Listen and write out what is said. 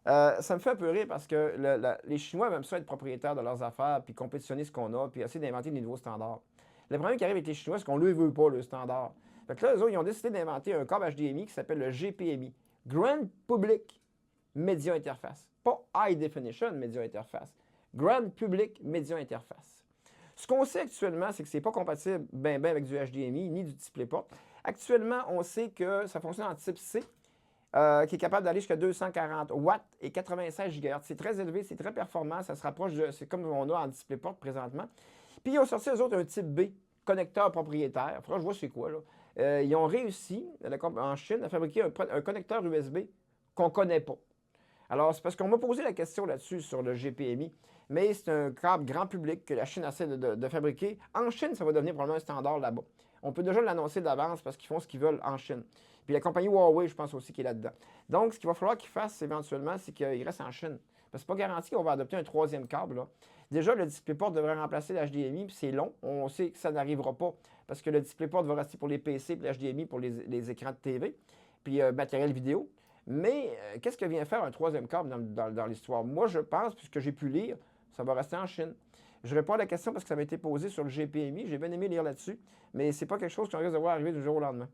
Ça me fait un peu rire parce que les Chinois aiment ça être propriétaires de leurs affaires, puis compétitionner ce qu'on a, puis essayer d'inventer des nouveaux standards. Le problème qui arrive avec les Chinois, c'est qu'on ne le veut pas, le standard. Fait que là, eux autres, ils ont décidé d'inventer un câble HDMI qui s'appelle le GPMI. Grand Public Media Interface. Pas High Definition Media Interface. Grand Public Media Interface. Ce qu'on sait actuellement, c'est que ce n'est pas compatible ben avec du HDMI ni du DisplayPort. Actuellement, on sait que ça fonctionne en type C, qui est capable d'aller jusqu'à 240 watts et 96 GHz. C'est très élevé, c'est très performant, ça se rapproche de, c'est comme on a en DisplayPort présentement. Puis ils ont sorti eux autres un type B, connecteur propriétaire. Faudra que je vois c'est quoi là. Ils ont réussi en Chine à fabriquer un connecteur USB qu'on ne connaît pas. Alors, c'est parce qu'on m'a posé la question là-dessus sur le GPMI, mais c'est un câble grand public que la Chine essaie de fabriquer. En Chine, ça va devenir probablement un standard là-bas. On peut déjà l'annoncer d'avance parce qu'ils font ce qu'ils veulent en Chine. Puis la compagnie Huawei, je pense aussi, qui est là-dedans. Donc, ce qu'il va falloir qu'ils fassent éventuellement, c'est qu'ils restent en Chine. Parce que c'est pas garanti qu'on va adopter un troisième câble. Là. Déjà, le DisplayPort devrait remplacer l'HDMI, puis c'est long. On sait que ça n'arrivera pas parce que le DisplayPort va rester pour les PC, puis l'HDMI pour les écrans de TV, puis matériel vidéo. Mais qu'est-ce que vient faire un troisième câble dans l'histoire? Moi, je pense, puisque j'ai pu lire, ça va rester en Chine. Je réponds à la question parce que ça m'a été posé sur le GPMI. J'ai bien aimé lire là-dessus, mais c'est pas quelque chose qui risque de voir arriver du jour au lendemain.